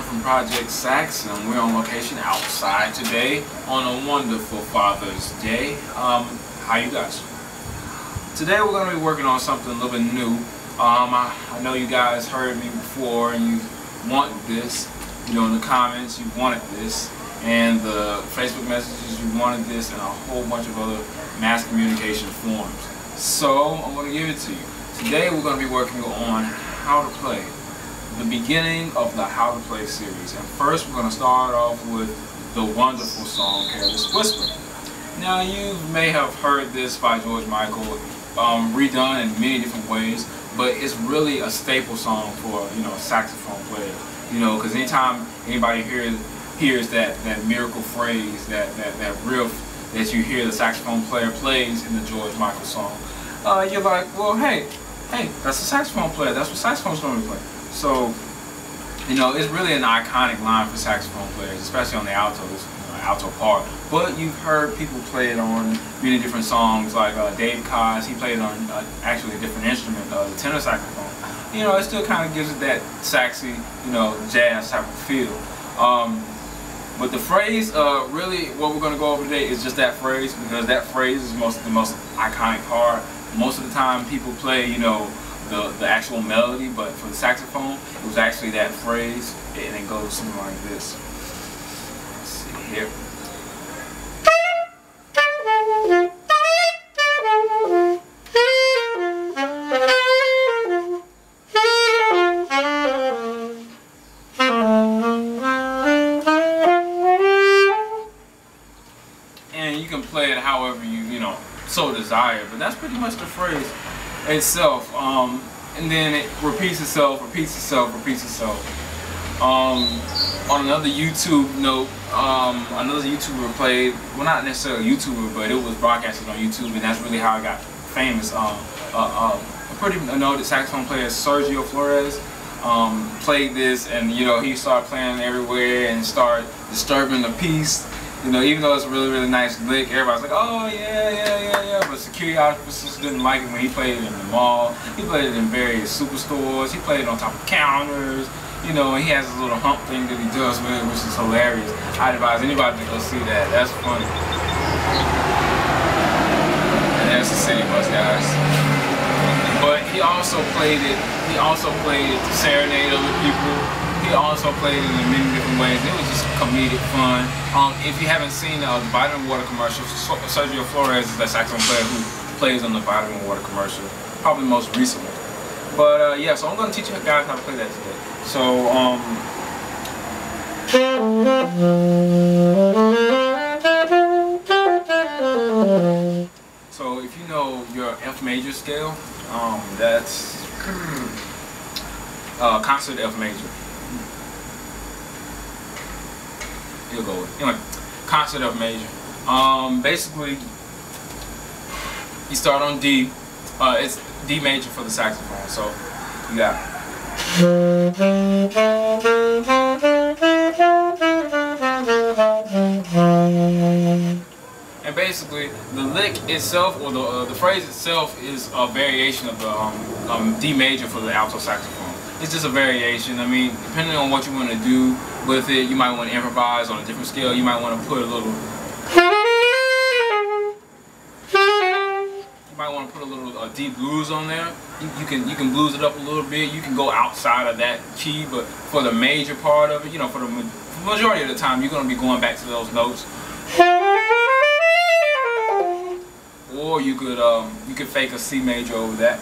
from Project Sax, and we're on location outside today on a wonderful Father's Day. How you guys? Today we're going to be working on something a little bit new. I know you guys heard me before and you want this. You know, in the comments you wanted this, and the Facebook messages you wanted this, and a whole bunch of other mass communication forms. So I'm going to give it to you. Today we're going to be working on how to play. The beginning of the How to Play series. And first we're going to start off with the wonderful song Careless Whisper. Now you may have heard this by George Michael, redone in many different ways, but it's really a staple song for, you know, saxophone players. You know, because anytime anybody hears that miracle phrase, that riff that you hear the saxophone player plays in the George Michael song, you're like, well, hey, that's a saxophone player. That's what saxophones normally play. So, you know, it's really an iconic line for saxophone players, especially on the alto part. But you've heard people play it on many different songs, like Dave Koz, he played it on actually a different instrument, the tenor saxophone. You know, it still kind of gives it that saxy, you know, jazz type of feel. But the phrase, really, what we're going to go over today is just that phrase, because that phrase is the most iconic part. Most of the time, people play, you know, the actual melody, but for the saxophone, it was actually that phrase, and it goes something like this. Let's see here. And you can play it however you know, so desire, but that's pretty much the phrase itself, and then it repeats itself. On another YouTube note, another YouTuber played, well, not necessarily a YouTuber, but it was broadcasted on YouTube, and that's really how I got famous. A pretty noted saxophone player, Sergio Flores, played this, and you know, he started playing everywhere and started disturbing the peace. You know, even though it's a really nice lick, everybody's like, oh yeah, but security officers didn't like it when he played it in the mall. He played it in various superstores. He played it on top of counters. You know, and he has this little hump thing that he does with it, which is hilarious. I advise anybody to go see that. That's funny. And there's the city bus, guys. But he also played it. He also played it to serenade other people. He also played it in many different ways. It was just comedic fun. If you haven't seen the vitamin water commercial, Sergio Flores is that saxophone player who plays on the vitamin water commercial, probably most recently. But yeah, so I'm going to teach you guys how to play that today. So if you know your F major scale, that's concert F major. You'll go with. Anyway, concert F major. Basically, you start on D. It's D major for the saxophone. So you got. And basically, the lick itself, or the phrase itself, is a variation of the D major for the alto saxophone. It's just a variation. I mean, depending on what you want to do with it, you might want to improvise on a different scale. You might want to put a little. You might want to put a little deep blues on there. You can blues it up a little bit. You can go outside of that key, but for the major part of it, you know, for the majority of the time, you're going to be going back to those notes. Or you could fake a C major over that.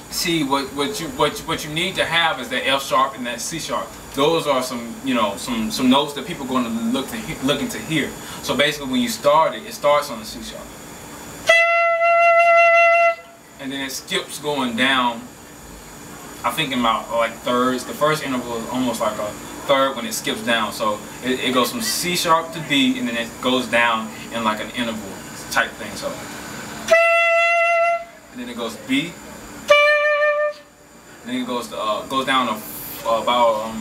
See, what you need to have is that F sharp and that C sharp. Those are some, you know, some notes that people are going to looking to hear. So basically, when you start it, it starts on the C sharp, and then it skips going down. I think in about like thirds. The first interval is almost like a third when it skips down. So it goes from C sharp to D, and then it goes down in like an interval type thing. So, and then it goes B. Then it goes down to about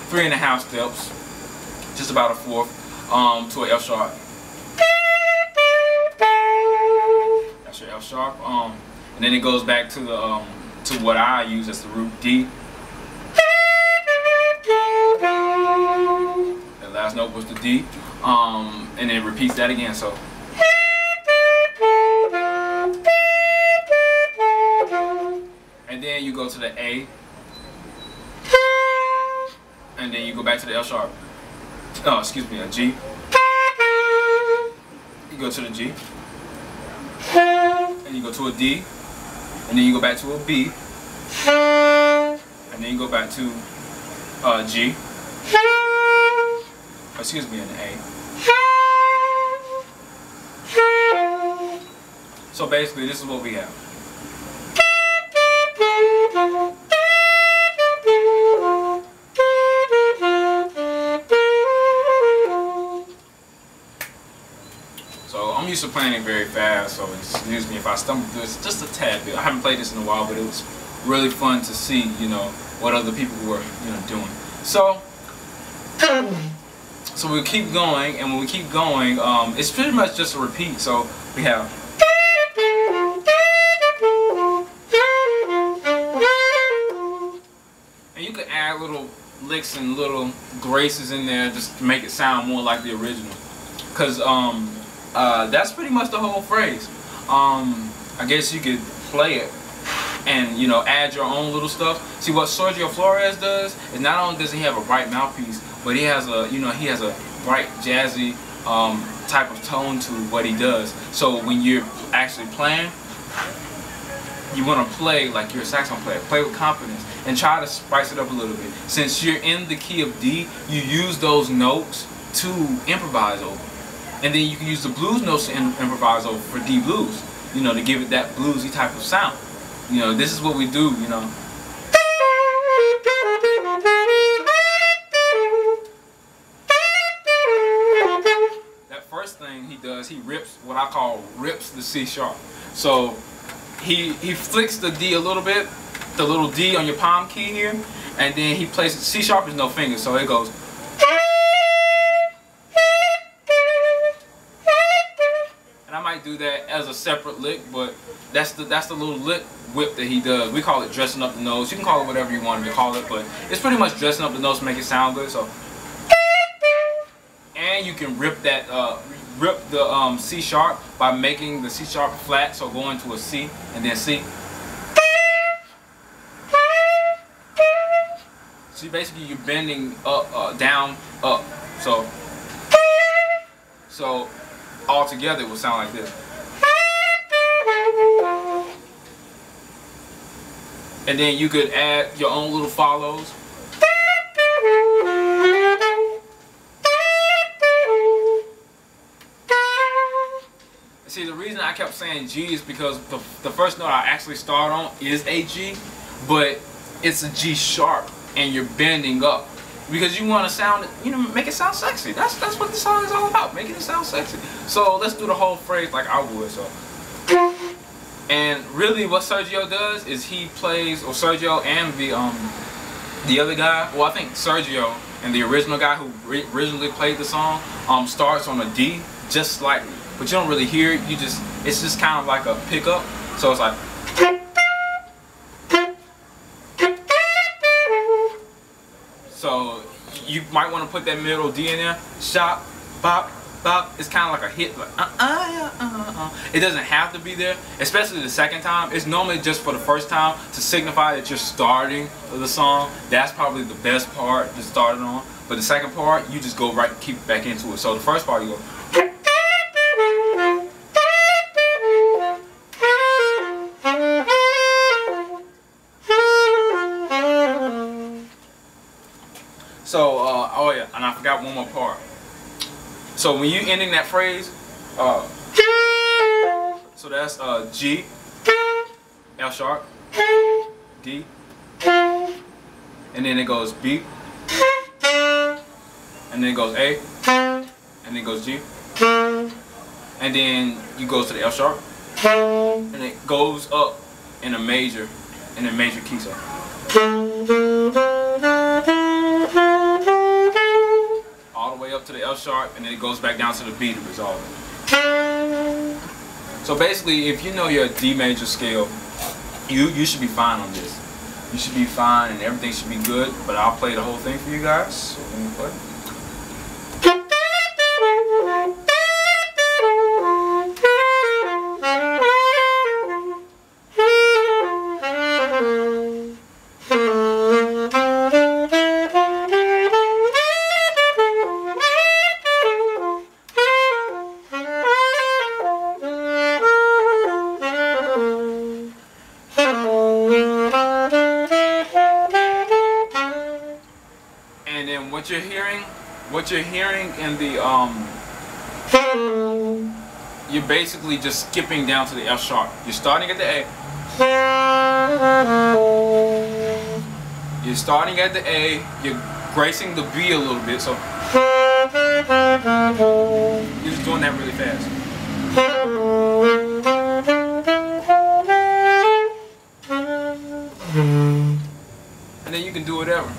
3.5 steps, just about a fourth, to an F sharp. That's your F sharp. And then it goes back to the to what I use as the root D. The last note was the D, and it repeats that again. So, and then you go to the A, and then you go back to the L sharp. Oh, excuse me, a G. You go to the G, and you go to a D, and then you go back to a B, and then you go back to G. Excuse me, an A. So basically, this is what we have. So I'm used to playing it very fast, so excuse me if I stumble through it just a tad bit. I haven't played this in a while, but it was really fun to see, you know, what other people were, you know, doing. So we'll keep going, and when we keep going, it's pretty much just a repeat. So we have, and you can add little licks and little graces in there just to make it sound more like the original. Cause that's pretty much the whole phrase. I guess you could play it and, you know, add your own little stuff. See, what Sergio Flores does is not only does he have a bright mouthpiece, but he has a, you know, he has a bright jazzy type of tone to what he does. So when you're actually playing, you want to play like you're a saxophone player. Play with confidence and try to spice it up a little bit. Since you're in the key of D, you use those notes to improvise over. And then you can use the blues notes to improvise over for D blues, you know, to give it that bluesy type of sound. You know, this is what we do, you know. That first thing he does, he rips what I call rips the C sharp. So he flicks the D a little bit, the little D on your palm key here, and then he plays it. C sharp is no finger, so it goes. I might do that as a separate lick, but that's the little lick whip that he does. We call it dressing up the nose. You can call it whatever you want to call it, but it's pretty much dressing up the nose to make it sound good. So, and you can rip that rip the C sharp by making the C sharp flat, so going to a C and then C. See, basically you're bending up, down, up. So all together it will sound like this. And then you could add your own little follows. See, the reason I kept saying G is because the first note I actually start on is a G, but it's a G sharp and you're bending up. Because you want to sound, you know, make it sound sexy. That's what the song is all about, making it sound sexy. So let's do the whole phrase like I would. So, and really, what Sergio does is he plays, or Sergio and the other guy. Well, I think Sergio and the original guy who originally played the song starts on a D just slightly, but you don't really hear it. It's just kind of like a pickup. So it's like. So you might want to put that middle D in there. Shop, bop, bop. It's kind of like a hit. Like, It doesn't have to be there, especially the second time. It's normally just for the first time to signify that you're starting the song. That's probably the best part to start it on. But the second part, you just go right, keep back into it. So the first part, you go. So, oh yeah, and I forgot one more part. So when you ending that phrase, so that's G, L sharp, D, and then it goes B, and then it goes A, and then it goes G, and then you go to the L sharp, and it goes up in a major key. So. All the way up to the L sharp, and then it goes back down to the B to resolve it. So basically, if you know your D major scale, You should be fine on this. You should be fine and everything should be good, but I'll play the whole thing for you guys. So let me play. And then what you're hearing in the you're basically just skipping down to the F sharp. You're starting at the A. You're starting at the A. You're gracing the B a little bit. So you're just doing that really fast. And then you can do whatever.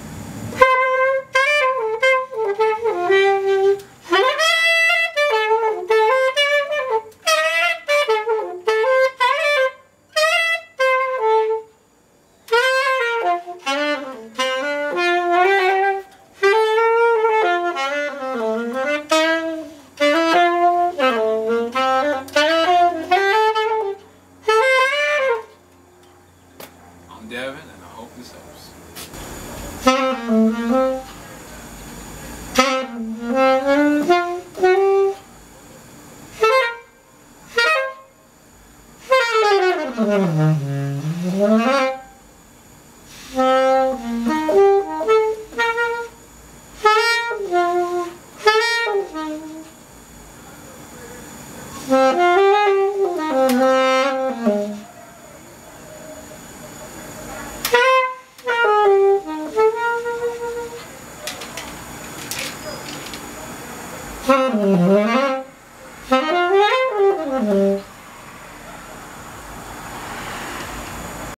Devin, and I hope this helps.